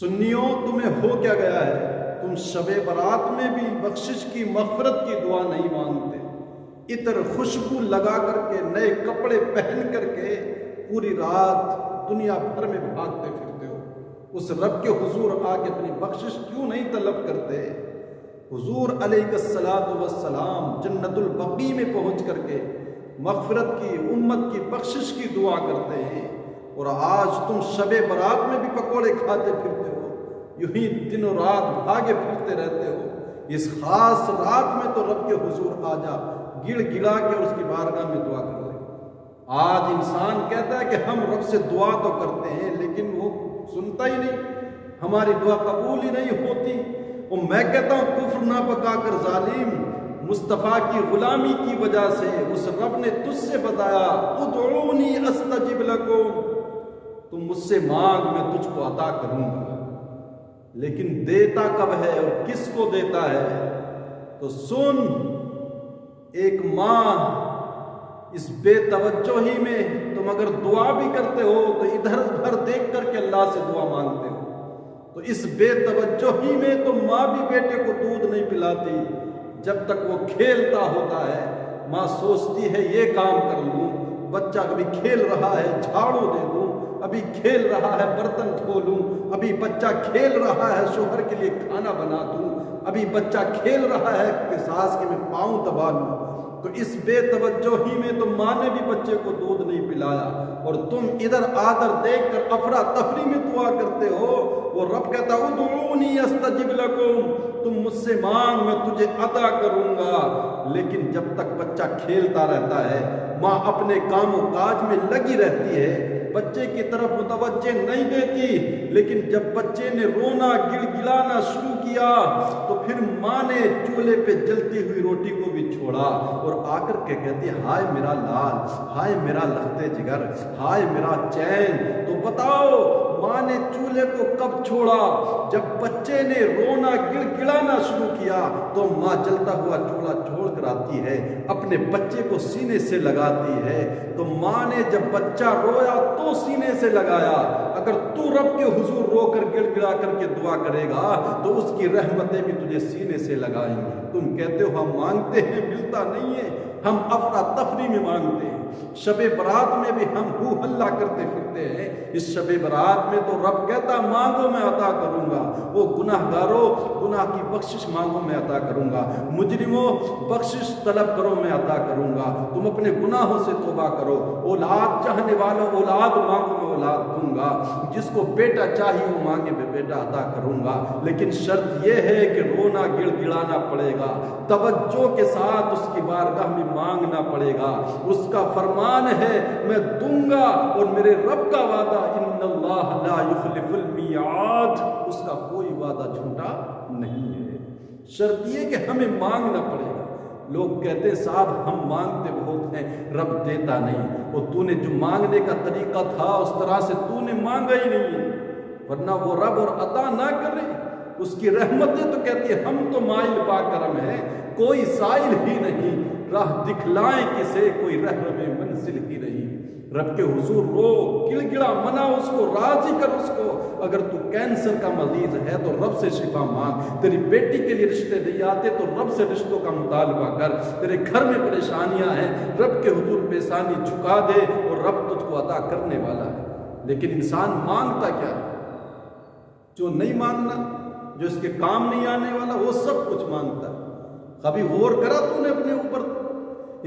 سنیوں تمہیں ہو کیا گیا ہے؟ تم شب برات میں بھی بخشش کی مغفرت کی دعا نہیں مانگتے۔ عطر خوشبو لگا کر کے، نئے کپڑے پہن کر کے پوری رات دنیا بھر میں بھاگتے پھرتے ہو۔ اس رب کے حضور آ کے اپنی بخشش کیوں نہیں طلب کرتے؟ حضور علیہ الصلاۃ والسلام جنت البقیع میں پہنچ کر کے مغفرت کی، امت کی بخشش کی دعا کرتے ہیں، اور آج تم شب برات میں بھی پکوڑے کھاتے پھرتے ہو، یوں ہی دن و رات بھاگے پھرتے رہتے ہو۔ اس خاص رات میں تو رب کے حضور آ جا، گڑ گڑا کے اس کی بارگاہ میں دعا کر لے۔ آج انسان کہتا ہے کہ ہم رب سے دعا تو کرتے ہیں لیکن وہ سنتا ہی نہیں، ہماری دعا قبول ہی نہیں ہوتی۔ اور میں کہتا ہوں کفر نہ پکا کر ظالم، مصطفیٰ کی غلامی کی وجہ سے اس رب نے تجھ سے بتایا ادعونی استجب لکم، تم مجھ سے مانگ میں تجھ کو عطا کروں گا، لیکن دیتا کب ہے اور کس کو دیتا ہے؟ تو سن، ایک ماں اس بے توجہی میں تم اگر دعا بھی کرتے ہو تو ادھر ادھر دیکھ کر کے اللہ سے دعا مانگتے ہو، تو اس بے توجہی میں تو ماں بھی بیٹے کو دودھ نہیں پلاتی۔ جب تک وہ کھیلتا ہوتا ہے ماں سوچتی ہے یہ کام کر لوں، بچہ کبھی کھیل رہا ہے جھاڑو دے دوں، ابھی کھیل رہا ہے برتن دھو لوں، ابھی بچہ کھیل رہا ہے شوہر کے لیے کھانا بنا دوں، ابھی بچہ کھیل رہا ہے کہ ساس کے میں پاؤں دبا لوں۔ تو اس بے توجہی میں تو ماں نے بھی بچے کو دودھ نہیں پلایا، اور تم ادھر آدر دیکھ کر افراتفری میں دعا کرتے ہو۔ وہ رب کہتا ہے ادعونی استجب لکم، تم مجھ سے مانگ میں تجھے عطا کروں گا۔ لیکن جب تک بچہ کھیلتا رہتا ہے، ماں اپنے کام و کاج میں لگی رہتی ہے، بچے کی طرف متوجہ نہیں دیتی۔ لیکن جب بچے نے رونا گڑ گڑانا شروع کیا تو پھر ماں نے چولہے پہ جلتی ہوئی روٹی کو بھی چھوڑا اور آ کر کے کہتی ہائے میرا لال، ہائے میرا لختے جگر، ہائے میرا چین۔ تو بتاؤ ماں نے چولہے کو کب چھوڑا؟ جب بچے نے رونا گڑ گڑانا شروع کیا تو ماں جلتا ہوا چولہا چھوڑ کر آتی ہے، اپنے بچے کو سینے سے لگاتی ہے۔ تو ماں نے جب بچہ رویا تو سینے سے لگایا۔ اگر تو رب کے حضور رو کر گڑ گڑا کر کے دعا کرے گا تو اس کی رحمتیں بھی تجھے سینے سے لگائیں گی۔ تم کہتے ہو ہم مانگتے ہیں، ملتا نہیں ہے، ہم افراتفری میں مانگتے ہیں۔ شب برات میں بھی ہم ہو ہلا کرتے پھرتے ہیں۔ اس شب برات میں تو رب کہتا مانگو میں عطا کروں گا، وہ گناہ گاروں گناہ کی بخشش مانگو میں عطا کروں گا، مجرموں بخشش طلب کرو میں عطا کروں گا، تم اپنے گناہوں سے توبہ کرو، اولاد چاہنے والوں اولاد مانگو میں اولاد دوں گا، جس کو بیٹا چاہیے وہ مانگے میں بیٹا عطا کروں گا۔ لیکن شرط یہ ہے کہ رونا گڑ گڑانا پڑے گا، توجہ کے ساتھ اس کی بارگاہ میں مانگنا پڑے گا۔ اس کا فرمان ہے میں دوں گا، اور میرے رب کا وعدہ ان اللہ لا یخلف المیعاد، اس کا کوئی وعدہ جھوٹا نہیں ہے۔ شرط یہ کہ ہمیں مانگنا پڑے گا۔ لوگ کہتے ہیں صاحب ہم مانگتے بہت ہیں رب دیتا نہیں، اور تو نے جو مانگنے کا طریقہ تھا اس طرح سے تو نے مانگا ہی نہیں ہے، ورنہ وہ رب اور عطا نہ کرے اس کی رحمتیں تو کہتی ہے ہم تو مائل با کرم ہیں، کوئی سائل ہی نہیں، راہ دکھلائیں کسے کوئی رہنم منزل ہی نہیں۔ رب کے حضور رو گڑ گڑا، منا اس کو، راضی کر اس کو۔ اگر تو کینسر کا مریض ہے تو رب سے شفا مانگ، تیری بیٹی کے لیے رشتے نہیں آتے تو رب سے رشتوں کا مطالبہ کر، تیرے گھر میں پریشانیاں ہیں رب کے حضور پیشانی جھکا دے اور رب تجھ کو عطا کرنے والا ہے۔ لیکن انسان مانگتا کیا ہے؟ جو نہیں مانگنا، جو اس کے کام نہیں آنے والا، وہ سب کچھ مانگتا ہے۔ کبھی غور کرا تو نے اپنے اوپر؟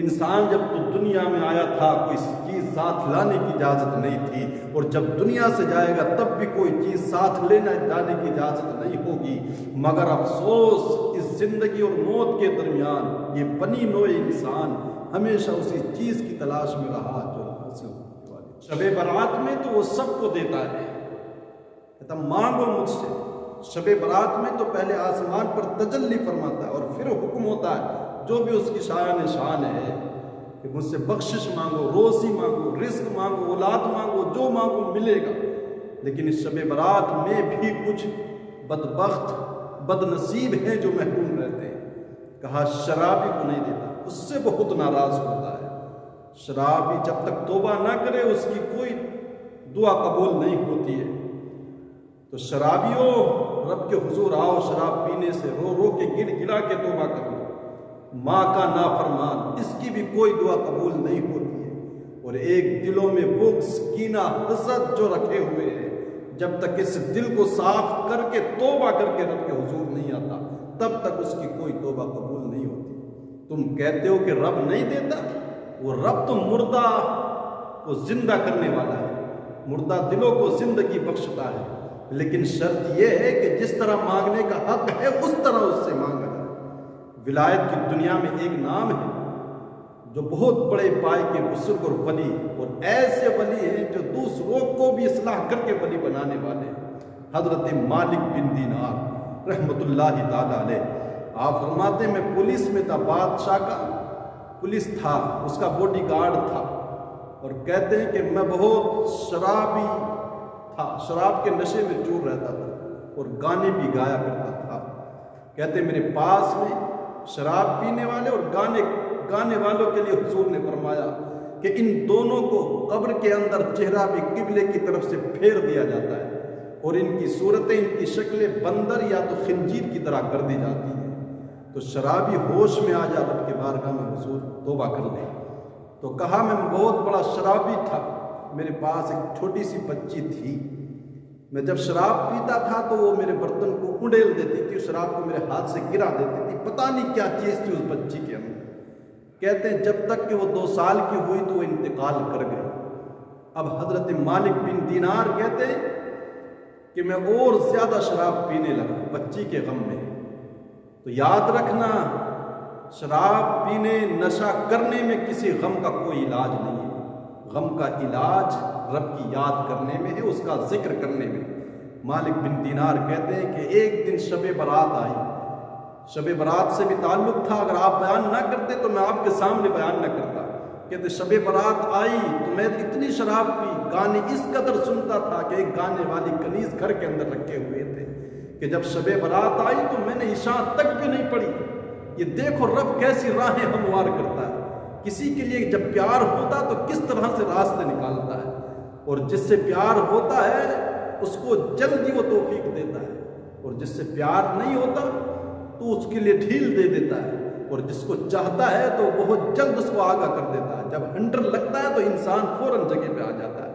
انسان جب تو دنیا میں آیا تھا کوئی چیز ساتھ لانے کی اجازت نہیں تھی، اور جب دنیا سے جائے گا تب بھی کوئی چیز ساتھ لینا جانے کی اجازت نہیں ہوگی۔ مگر افسوس اس زندگی اور موت کے درمیان یہ بنی نوع انسان ہمیشہ اسی چیز کی تلاش میں رہا جو حاصل ہونے والی۔ شب برات میں تو وہ سب کو دیتا ہے، کہتا مانگو مجھ سے۔ شب برات میں تو پہلے آسمان پر تجلی فرماتا ہے اور پھر حکم ہوتا ہے جو بھی اس کی شان ہے کہ مجھ سے بخشش مانگو، روزی مانگو، رزق مانگو، اولاد مانگو، جو مانگو ملے گا۔ لیکن اس شب برات میں بھی کچھ بدبخت بد نصیب ہیں جو محروم رہتے ہیں۔ کہا شرابی کو نہیں دیتا، اس سے بہت ناراض ہوتا ہے۔ شرابی جب تک توبہ نہ کرے اس کی کوئی دعا قبول نہیں ہوتی ہے۔ تو تو شرابیوں رب کے حضور آؤ، شراب پینے سے رو رو کے گڑ گڑا کے توبہ کرو، ماں کا نافرمان اس کی بھی کوئی دعا قبول نہیں ہوتی ہے۔ اور ایک دلوں میں بغض، کینہ، حسد جو رکھے ہوئے ہیں، جب تک اس دل کو صاف کر کے توبہ کر کے رب کے حضور نہیں آتا تب تک اس کی کوئی توبہ قبول نہیں ہوتی۔ تم کہتے ہو کہ رب نہیں دیتا، وہ رب تو مردہ کو زندہ کرنے والا ہے، مردہ دلوں کو زندگی بخشتا ہے، لیکن شرط یہ ہے کہ جس طرح مانگنے کا حق ہے اس طرح اس سے مانگا جائے۔ ولایت کی دنیا میں ایک نام ہے جو بہت بڑے پائے کے بزرگ اور ولی، اور ایسے ولی ہیں جو دوسروں کو بھی اصلاح کر کے ولی بنانے والے ہیں۔ حضرت مالک بن دینار رحمت اللہ تعالی علیہ، آپ فرماتے ہیں میں پولیس میں تھا، بادشاہ کا پولیس تھا، اس کا باڈی گارڈ تھا، اور کہتے ہیں کہ میں بہت شرابی تھا، شراب کے نشے میں چور رہتا تھا اور گانے بھی گایا کرتا تھا۔ کہتے ہیں میرے پاس میں شراب پینے والے اور گانے والوں کے لیے حضور نے فرمایا کہ ان دونوں کو قبر کے اندر چہرہ بھی قبلے کی طرف سے پھیر دیا جاتا ہے، اور ان کی صورتیں، ان کی شکلیں بندر یا تو خنزیر کی طرح کر دی جاتی ہیں۔ تو شرابی ہوش میں آ جا رب کے بارگاہ میں حضور توبہ کر لے۔ تو کہا میں بہت بڑا شرابی تھا، میرے پاس ایک چھوٹی سی بچی تھی، میں جب شراب پیتا تھا تو وہ میرے برتن کو اڑیل دیتی تھی، شراب کو میرے ہاتھ سے گرا دیتی تھی، پتہ نہیں کیا چیز تھی اس بچی کے اندر۔ کہتے ہیں جب تک کہ وہ 2 سال کی ہوئی تو وہ انتقال کر گئی۔ اب حضرت مالک بن دینار کہتے ہیں کہ میں اور زیادہ شراب پینے لگا بچی کے غم میں۔ تو یاد رکھنا، شراب پینے، نشہ کرنے میں کسی غم کا کوئی علاج نہیں ہے۔ غم کا علاج رب کی یاد کرنے میں ہے، اس کا ذکر کرنے میں۔ مالک بن دینار کہتے ہیں کہ ایک دن شب برات آئی، شب برات سے بھی تعلق تھا، اگر آپ بیان نہ کرتے تو میں آپ کے سامنے بیان نہ کرتا۔ کہتے شب برات آئی تو میں اتنی شراب پی، گانے اس قدر سنتا تھا کہ ایک گانے والی کنیز گھر کے اندر رکھے ہوئے تھے کہ جب شب برات آئی تو میں نے عشاء تک بھی نہیں پڑھی۔ یہ دیکھو رب کیسی راہیں ہموار کرتا ہے، کسی کے لیے جب پیار ہوتا تو کس طرح سے راستے نکالتا ہے، اور جس سے پیار ہوتا ہے اس کو جلدی وہ توفیق دیتا ہے، اور جس سے پیار نہیں ہوتا تو اس کے لیے ڈھیل دے دیتا ہے، اور جس کو چاہتا ہے تو بہت جلد اس کو آگاہ کر دیتا ہے۔ جب ہنڈر لگتا ہے تو انسان فوراً جگہ پہ آ جاتا ہے۔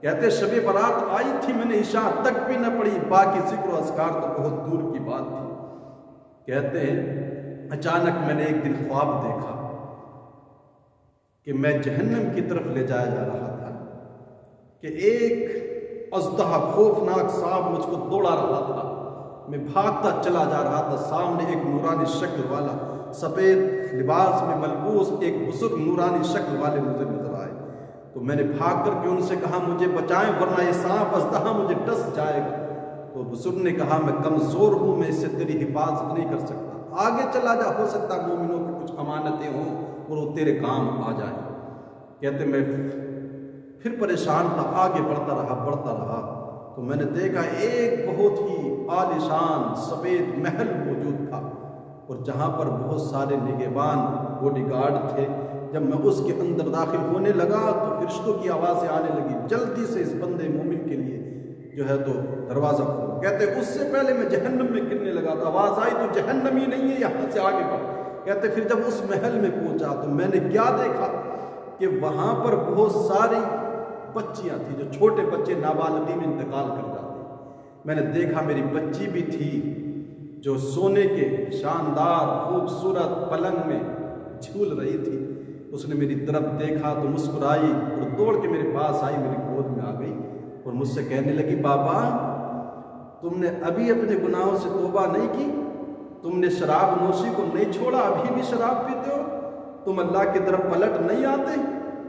کہتے شب برات آئی تھی، میں نے عشاء تک بھی نہ پڑھی، باقی ذکر و اذکار تو بہت دور کی بات تھی۔ کہتے ہیں اچانک میں نے ایک دن خواب دیکھا کہ میں جہنم کی طرف لے جایا جا رہا تھا، کہ ایک اژدہا خوفناک سانپ مجھ کو دوڑا رہا تھا، میں بھاگتا چلا جا رہا تھا، سامنے ایک نورانی شکل والا، سفید لباس میں ملبوس ایک بزرگ نورانی شکل والے مجھے نظر آئے۔ تو میں نے بھاگ کر کے ان سے کہا مجھے بچائیں ورنہ یہ سانپ اژدہا مجھے ڈس جائے گا۔ تو بزرگ نے کہا میں کمزور ہوں، میں اس سے تیری حفاظت نہیں کر سکتا، آگے چلا جا، ہو سکتا مومنوں کی کچھ امانتیں ہوں اور وہ تیرے کام آ جائیں۔ کہتے میں پھر پریشان تھا، آگے بڑھتا رہا تو میں نے دیکھا ایک بہت ہی عالیشان سفید محل موجود تھا، اور جہاں پر بہت سارے نگہبان باڈی گارڈ تھے۔ جب میں اس کے اندر داخل ہونے لگا تو فرشتوں کی آوازیں آنے لگی، جلدی سے اس بندے مومن کے لیے جو ہے تو دروازہ کھولو۔ کہتے اس سے پہلے میں جہنم میں گرنے لگا تو آواز آئی تو جہنم ہی نہیں ہے، یہاں سے آگے بڑھ۔ کہتے پھر جب اس محل میں پہنچا تو میں نے کیا دیکھا کہ وہاں پر بہت ساری بچیاں تھیں، جو چھوٹے بچے نابالغی میں انتقال کر جاتے۔ میں نے دیکھا میری بچی بھی تھی جو سونے کے شاندار خوبصورت پلنگ میں جھول رہی تھی۔ اس نے میری طرف دیکھا تو مسکرائی اور دوڑ کے میرے پاس آئی، میری گود میں آ گئی اور مجھ سے کہنے لگی بابا تم نے ابھی اپنے گناہوں سے توبہ نہیں کی، تم نے شراب نوشی کو نہیں چھوڑا، ابھی بھی شراب پیتے ہو، تم اللہ کی طرف پلٹ نہیں آتے۔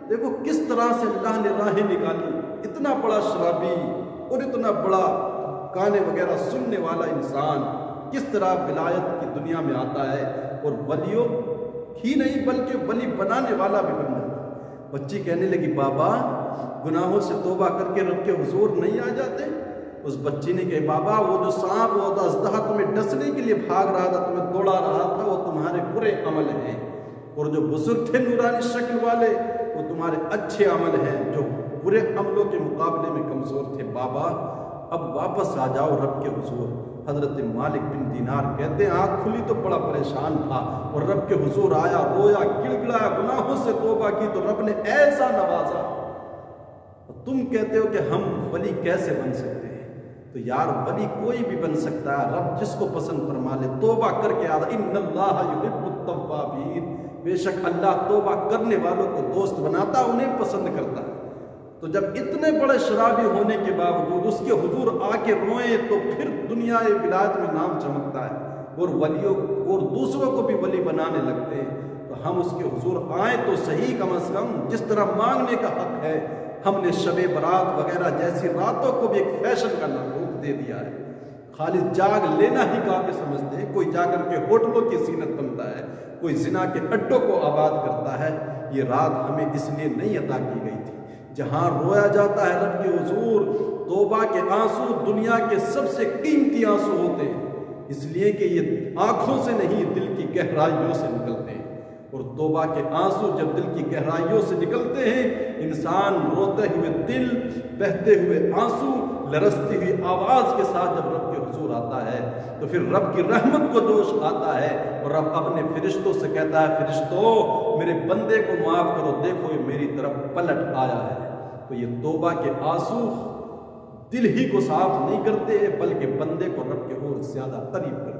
دیکھو کس طرح سے اللہ نے راہیں نکالی، اتنا بڑا شرابی اور اتنا بڑا گانے وغیرہ سننے والا انسان کس طرح ولایت کی دنیا میں آتا ہے، اور ولیوں ہی نہیں بلکہ ولی بنانے والا بھی بن جاتا ہے۔ بچی کہنے لگی بابا گناہوں سے توبہ کر کے رب کے حضور نہیں آ جاتے؟ اس بچی نے کہا بابا وہ جو سانپ وہ اژدہا تمہیں ڈسنے کے لیے بھاگ رہا تھا، تمہیں دوڑا رہا تھا، وہ تمہارے برے عمل ہیں، اور جو بزرگ تھے نورانی شکل والے وہ تمہارے اچھے عمل ہیں جو برے عملوں کے مقابلے میں کمزور تھے۔ بابا اب واپس آ جاؤ رب کے حضور۔ حضرت مالک بن دینار کہتے ہیں آنکھ کھلی تو بڑا پریشان تھا، اور رب کے حضور آیا، رویا، گڑ گڑایا، گناہوں سے توبہ کی تو رب نے ایسا نوازا۔ تم کہتے ہو کہ ہم ولی کیسے بن سکتے ہیں؟ تو یار ولی کوئی بھی بن سکتا ہے، رب جس کو پسند فرما لے، توبہ کر کے آدھا ان اللہ یحب التوابین، بے شک اللہ توبہ کرنے والوں کو دوست بناتا، انہیں پسند کرتا ہے۔ تو جب اتنے بڑے شرابی ہونے کے باوجود اس کے حضور آ کے روئیں تو پھر دنیا ولایت میں نام چمکتا ہے، اور ولیوں اور دوسروں کو بھی ولی بنانے لگتے ہیں۔ تو ہم اس کے حضور آئیں تو صحیح، کم از کم جس طرح مانگنے کا حق ہے، ہم نے شب برات وغیرہ جیسی راتوں کو بھی ایک فیشن کا روپ دے دیا ہے۔ خالص جاگ لینا ہی کافی سمجھتے ہیں، کوئی جا کر کے ہوٹلوں کی زینت بنتا ہے، کوئی زنا کے اڈوں کو آباد کرتا ہے۔ یہ رات ہمیں اس لیے نہیں عطا کی گئی تھی جہاں رویا جاتا ہے رب کے حضور۔ توبہ کے آنسو دنیا کے سب سے قیمتی آنسو ہوتے ہیں، اس لیے کہ یہ آنکھوں سے نہیں دل کی گہرائیوں سے نکلتے ہیں، اور توبہ کے آنسو جب دل کی گہرائیوں سے نکلتے ہیں، انسان روتے ہوئے دل، بہتے ہوئے آنسو، لرزتی ہوئی آواز کے ساتھ جب رب کے حضور آتا ہے تو پھر رب کی رحمت کو جوش آتا ہے، اور رب اپنے فرشتوں سے کہتا ہے فرشتوں میرے بندے کو معاف کرو، دیکھو یہ میری طرف پلٹ آیا ہے۔ تو یہ توبہ کے آنسو دل ہی کو صاف نہیں کرتے بلکہ بندے کو رب کے اور زیادہ قریب کرتے ہیں۔